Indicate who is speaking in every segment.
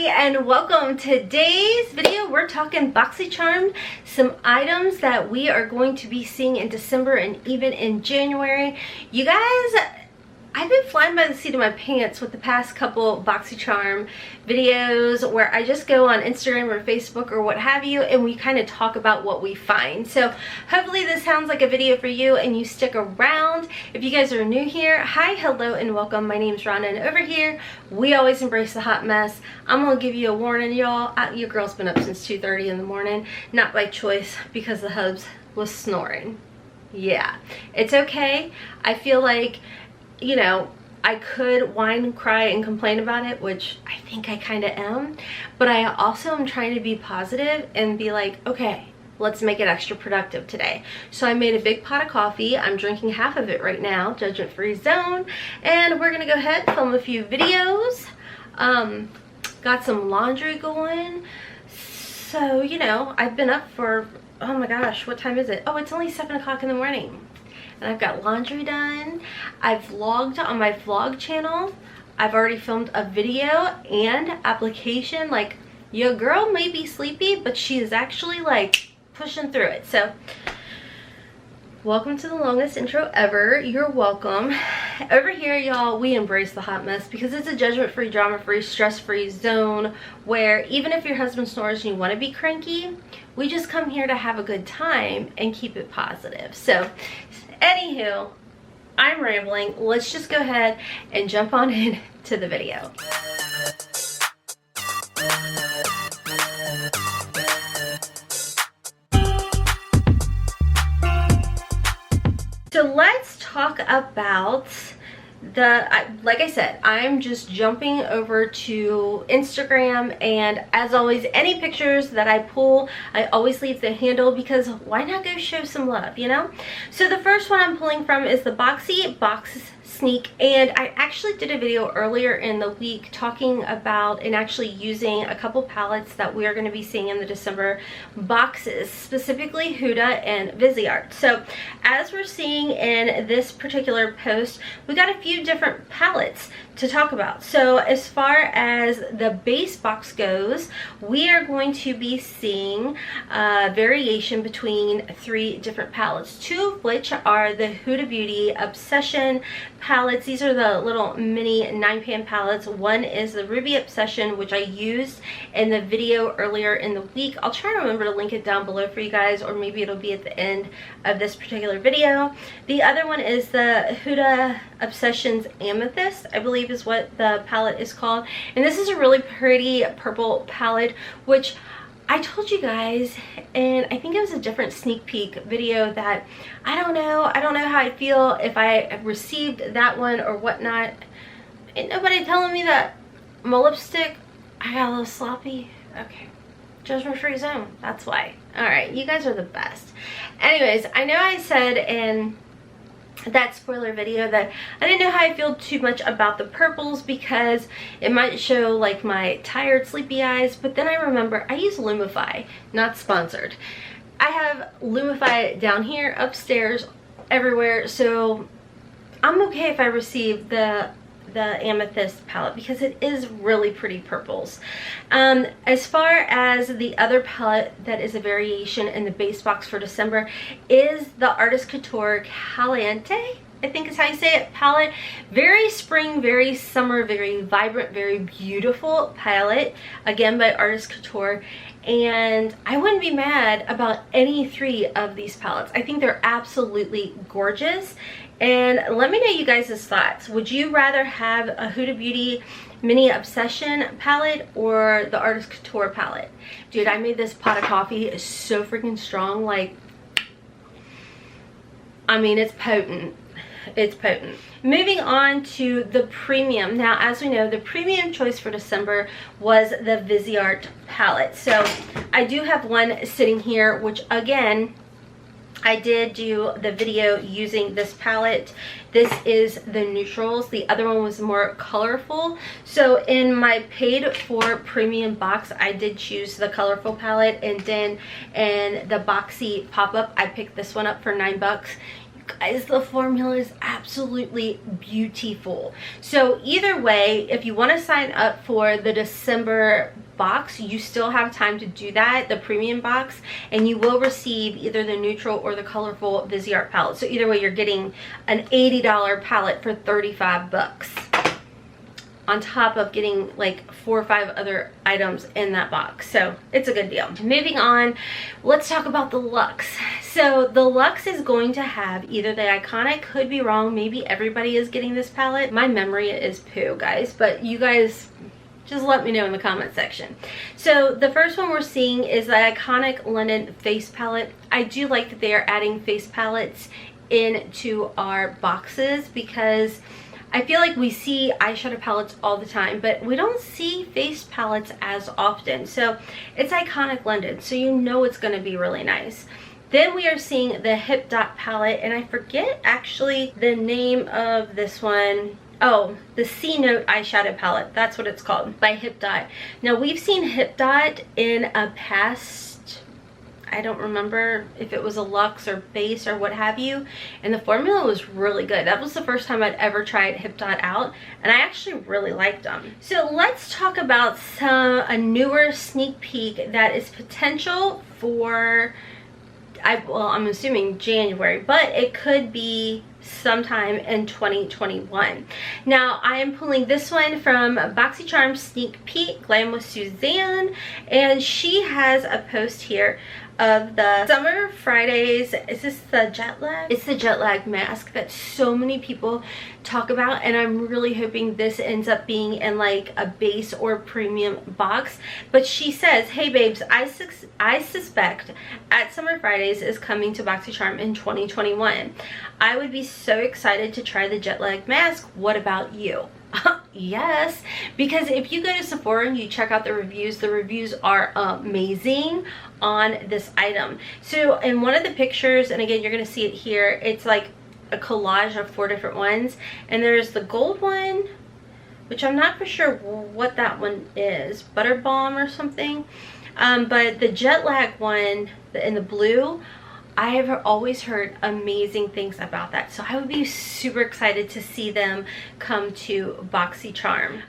Speaker 1: everybody, and welcome. Today's video we're talking Boxycharm, some items that we are going to be seeing in December and even in January. You guys, I've been flying by the seat of my pants with the past couple Boxycharm videos where I just go on Instagram or Facebook or what have you, and we kind of talk about what we find. So hopefully this sounds like a video for you and you stick around. If you guys are new here, hi, hello, and welcome. My name's Rhonda, and over here we always embrace the hot mess. I'm gonna give you a warning, y'all. Your girl's been up since 2:30 in the morning, not by choice, because the hubs was snoring. Yeah, it's okay. I feel like, you know, I could whine, cry, and complain about it, which I think I kind of am, but I also am trying to be positive and be like, okay, let's make it extra productive today. So I made a big pot of coffee. I'm drinking half of it right now, judgment-free zone, and we're gonna go ahead and film a few videos. Got some laundry going. So, you know, I've been up for, oh my gosh, what time is it? Oh, it's only 7 o'clock in the morning. And I've got laundry done. I've vlogged on my vlog channel. I've already filmed a video and application. Like, your girl may be sleepy, but she is actually like pushing through it. So welcome to the longest intro ever. You're welcome. Over here, y'all, we embrace the hot mess because it's a judgment-free, drama-free, stress-free zone where even if your husband snores and you want to be cranky, we just come here to have a good time and keep it positive. So anywho, I'm rambling. Let's just go ahead and jump on into the video. So let's talk about like I said, I'm just jumping over to Instagram, and as always, any pictures that I pull, I always leave the handle because why not go show some love, you know? So the first one I'm pulling from is the Boxy Box Sneak, and I actually did a video earlier in the week talking about and actually using a couple palettes that we are going to be seeing in the December boxes, specifically Huda and Viseart. So as we're seeing in this particular post, we got a few different palettes to talk about. So as far as the base box goes, we are going to be seeing a variation between 3 different palettes, 2 of which are the Huda Beauty Obsession palettes. These are the little mini 9-pan palettes. One is the Ruby Obsession, which I used in the video earlier in the week. I'll try to remember to link it down below for you guys, or maybe it'll be at the end of this particular video. The other one is the Huda Obsessions Amethyst, I believe is what the palette is called, and this is a really pretty purple palette, which I told you guys, and I think it was a different sneak peek video, that I don't know how I feel if I received that one or whatnot. Ain't nobody telling me that my lipstick, I got a little sloppy. Okay, judgment-free zone, that's why. All right, you guys are the best. Anyways, I know I said in that spoiler video that I didn't know how I feel too much about the purples because it might show like my tired, sleepy eyes, but then I remember I use Lumify, not sponsored. I have Lumify down here, upstairs, everywhere, so I'm okay if I receive the amethyst palette because it is really pretty purples. As far as the other palette that is a variation in the base box for December is the Artist Couture Caliente, I think is how you say it, palette. Very spring, very summer, very vibrant, very beautiful palette, again by Artist Couture. And I wouldn't be mad about any 3 of these palettes. I think they're absolutely gorgeous. And let me know you guys' thoughts. Would you rather have a Huda Beauty Mini Obsession palette or the Artist Couture palette? Dude, I made this pot of coffee. It's so freaking strong. Like, I mean, it's potent. It's potent. Moving on to the premium. Now, as we know, the premium choice for December was the Viseart palette. So I do have one sitting here, which again, I did do the video using this palette. This is the neutrals. The other one was more colorful. So in my paid for premium box, I did choose the colorful palette, and then in the Boxy pop-up, I picked this one up for $9. Guys, the formula is absolutely beautiful. So either way, if you want to sign up for the December box, you still have time to do that, the premium box, and you will receive either the neutral or the colorful Viseart palette. So either way, you're getting an $80 palette for 35 bucks. On top of getting like 4 or 5 other items in that box. So it's a good deal. Moving on, let's talk about the Luxe. So the Luxe is going to have either the iconic, could be wrong, maybe everybody is getting this palette. My memory is poo, guys, but you guys just let me know in the comment section. So the first one we're seeing is the iconic London face palette. I do like that they are adding face palettes into our boxes because I feel like we see eyeshadow palettes all the time, but we don't see face palettes as often. So it's iconic London, so you know it's going to be really nice. Then we are seeing the Hip Dot palette, and I forget actually the name of this one. Oh, the C Note eyeshadow palette. That's what it's called, by Hip Dot. Now, we've seen Hip Dot in a past, I don't remember if it was a Luxe or base or what have you, and the formula was really good. That was the first time I'd ever tried Hip Dot out, and I actually really liked them. So let's talk about a newer sneak peek that is potential for, well, I'm assuming January, but it could be sometime in 2021. Now, I am pulling this one from Boxycharm Sneak Peek, Glam with Suzanne, and she has a post here of the Summer Fridays. Is this the jet lag? It's the jet lag mask that so many people talk about, and I'm really hoping this ends up being in like a base or premium box. But she says, hey babes, I suspect at Summer Fridays is coming to Boxycharm in 2021. I would be so excited to try the jet lag mask. What about you? Yes, because if you go to Sephora and you check out the reviews are amazing on this item. So in one of the pictures, and again, you're going to see it here, it's like a collage of 4 different ones, and there's the gold one, which I'm not for sure what that one is, Butter Bomb or something, but the jet lag one in the blue, I have always heard amazing things about that, so I would be super excited to see them come to Boxycharm.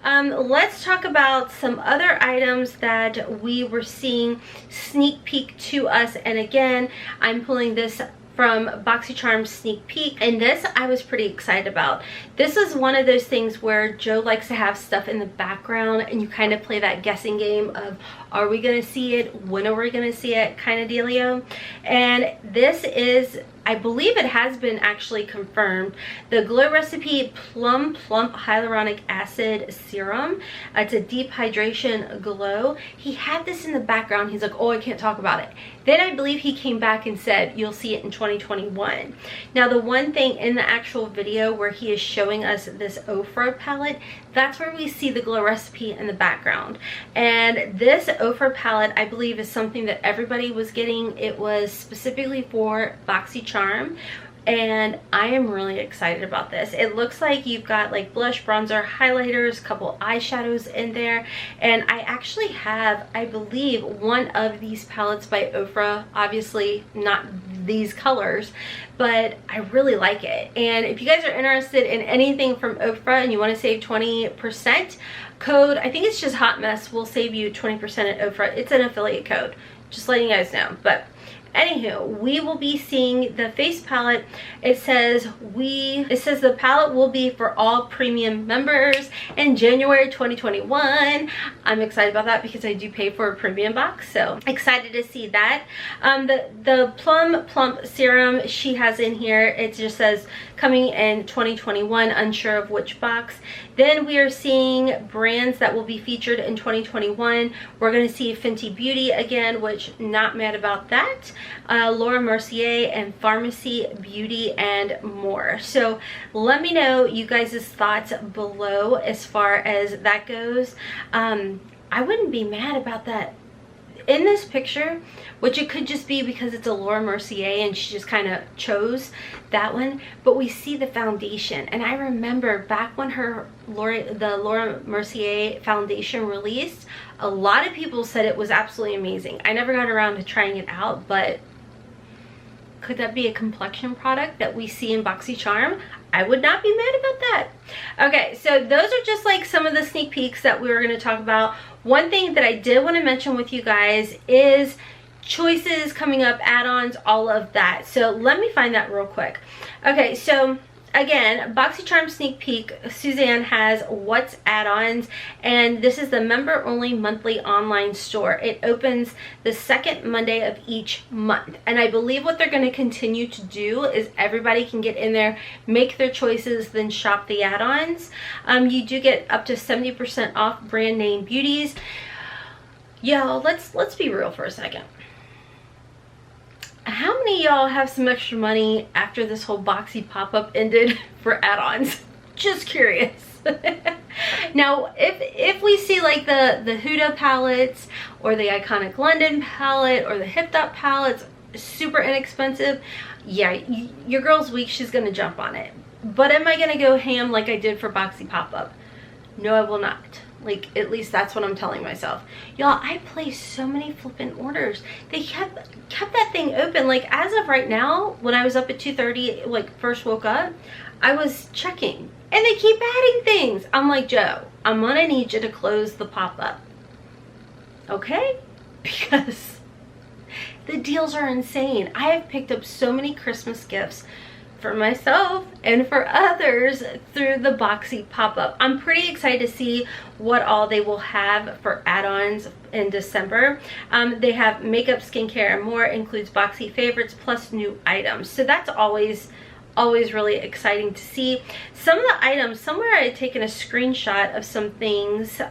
Speaker 1: Let's talk about some other items that we were seeing sneak peek to us, and again, I'm pulling this from Boxycharm Sneak Peek, and this I was pretty excited about. This is one of those things where Joe likes to have stuff in the background and you kind of play that guessing game of, are we gonna see it, when are we gonna see it, kind of dealio. And this is, I believe it has been actually confirmed, the Glow Recipe Plum Plump Hyaluronic Acid Serum. It's a deep hydration glow. He had this in the background. He's like, oh, I can't talk about it. Then I believe he came back and said, you'll see it in 2021. Now, the one thing in the actual video where he is showing us this OFRA palette, that's where we see the Glow Recipe in the background. And this OFRA palette, I believe, is something that everybody was getting. It was specifically for Boxycharm, and I am really excited about this. It looks like you've got like blush, bronzer, highlighters, a couple eyeshadows in there, and I actually have, I believe, one of these palettes by OFRA, obviously not these colors, but I really like it. And if you guys are interested in anything from OFRA and you want to save 20%, code, I think it's just Hotmess, will save you 20% at OFRA. It's an affiliate code, just letting you guys know. But anywho, we will be seeing the face palette. It says the palette will be for all premium members in January 2021. I'm excited about that because I do pay for a premium box, so excited to see that. The Plum Plump Serum she has in here, it just says coming in 2021, unsure of which box. Then we are seeing brands that will be featured in 2021. We're going to see Fenty Beauty again, which not mad about that. Laura Mercier and Pharmacy Beauty and more. So let me know you guys' thoughts below as far as that goes. I wouldn't be mad about that in this picture, which it could just be because it's a Laura Mercier and she just kind of chose that one, but we see the foundation, and I remember back when the Laura Mercier foundation released, a lot of people said it was absolutely amazing. I never got around to trying it out, but Could that be a complexion product that we see in BoxyCharm? I would not be mad about that. Okay, so those are just like some of the sneak peeks that we were going to talk about. One thing that I did want to mention with you guys is choices coming up, add-ons, all of that. So let me find that real quick. Okay, so again, BoxyCharm sneak peek, Suzanne has what's add-ons, and this is the member-only monthly online store. It opens the second Monday of each month, and I believe what they're going to continue to do is everybody can get in there, make their choices, then shop the add-ons. You do get up to 70% off brand name beauties. Y'all, let's be real for a second. How many of y'all have some extra money after this whole Boxy pop-up ended for add-ons? Just curious. Now, if we see like the Huda palettes or the Iconic London palette or the Hip Hop palettes, super inexpensive, yeah, your girl's weak, she's gonna jump on it. But am I gonna go ham like I did for Boxy pop-up? No, I will not. Like, at least that's what I'm telling myself. Y'all, I placed so many flipping orders. They kept that thing open. Like, as of right now, when I was up at 2:30, like, first woke up, I was checking. And they keep adding things. I'm like, Joe, I'm gonna need you to close the pop-up. Okay? Because the deals are insane. I have picked up so many Christmas gifts for myself and for others through the Boxy pop-up. I'm pretty excited to see what all they will have for add-ons in December. They have makeup, skincare, and more. Includes Boxy favorites plus new items. So that's always really exciting to see. Some of the items, somewhere I had taken a screenshot of some things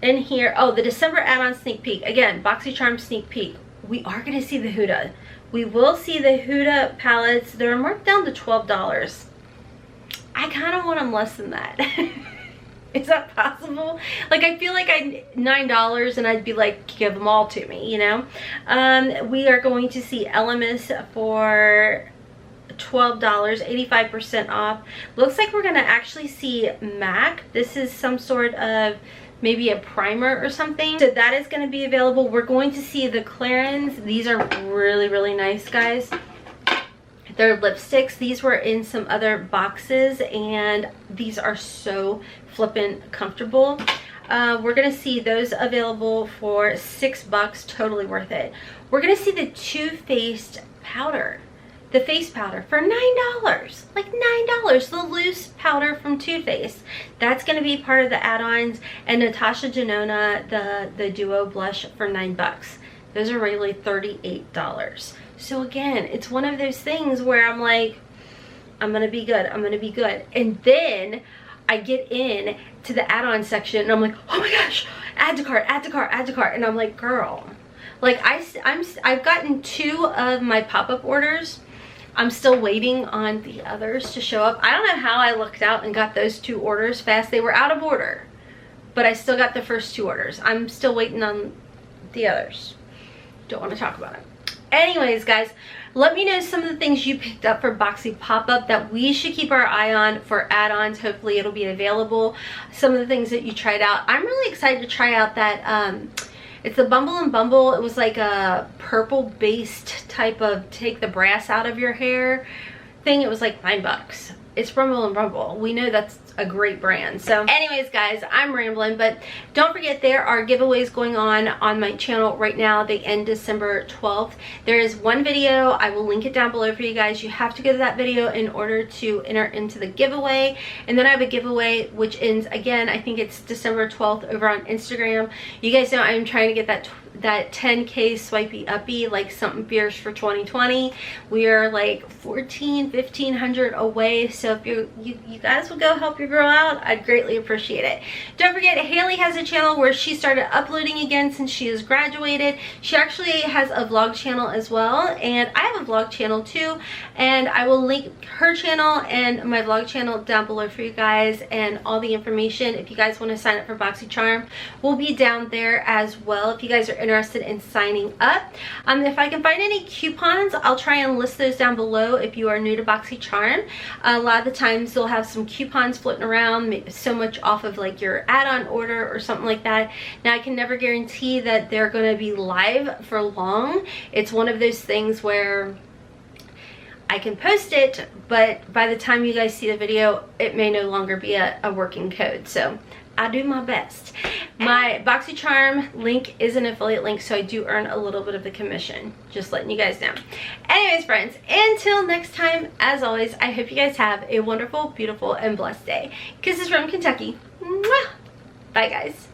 Speaker 1: in here. Oh, the December add-on sneak peek. Again, Boxycharm sneak peek. We are going to see the Huda. We will see the Huda palettes. They're marked down to $12. I kind of want them less than that. Is that possible? Like, I feel like $9 and I'd be like, give them all to me, you know? We are going to see Elemis for $12, 85% off. Looks like we're going to actually see MAC. This is some sort of maybe a primer or something. So that is going to be available. We're going to see the Clarins. These are really nice, guys. They're lipsticks. These were in some other boxes and these are so flippin' comfortable. We're going to see those available for $6. Totally worth it. We're going to see the Too Faced powder. The face powder for $9, like $9, the loose powder from Too Faced. That's going to be part of the add-ons. And Natasha Denona, the duo blush for $9. Those are really $38. So again, it's one of those things where I'm like, I'm going to be good. I'm going to be good. And then I get in to the add-on section and I'm like, oh my gosh, add to cart, add to cart, add to cart. And I'm like, girl, like I've gotten 2 of my pop-up orders. I'm still waiting on the others to show up. I don't know how I looked out and got those 2 orders fast. They were out of order, but I still got the first 2 orders. I'm still waiting on the others. Don't want to talk about it. Anyways, guys, let me know some of the things you picked up for Boxy pop-up that we should keep our eye on for add-ons. Hopefully it'll be available. Some of the things that you tried out. I'm really excited to try out that it's the Bumble and Bumble. It was like a purple based type of take the brass out of your hair thing. It was like $9. It's Bumble and Bumble. We know that's a great brand. So anyways, guys, I'm rambling, but don't forget there are giveaways going on my channel right now. They end December 12th. There is one video. I will link it down below for you guys. You have to go to that video in order to enter into the giveaway. And then I have a giveaway which ends again, I think it's December 12th over on Instagram. You guys know I'm trying to get that 10K swipey uppy, like something fierce for 2020. We are like 1,500 away. So if you guys will go help your girl out, I'd greatly appreciate it. Don't forget, Haley has a channel where she started uploading again since she has graduated. She actually has a vlog channel as well, and I have a vlog channel too, and I will link her channel and my vlog channel down below for you guys, and all the information if you guys want to sign up for Boxycharm will be down there as well. If you guys are interested interested in signing up. If I can find any coupons, I'll try and list those down below if you are new to BoxyCharm. A lot of the times they'll have some coupons floating around, so much off of like your add-on order or something like that. Now, I can never guarantee that they're going to be live for long. It's one of those things where I can post it, but by the time you guys see the video, it may no longer be a working code. So I do my best. My BoxyCharm link is an affiliate link, so I do earn a little bit of the commission. Just letting you guys know. Anyways, friends, until next time, as always, I hope you guys have a wonderful, beautiful, and blessed day. Kisses from Kentucky. Mwah! Bye, guys.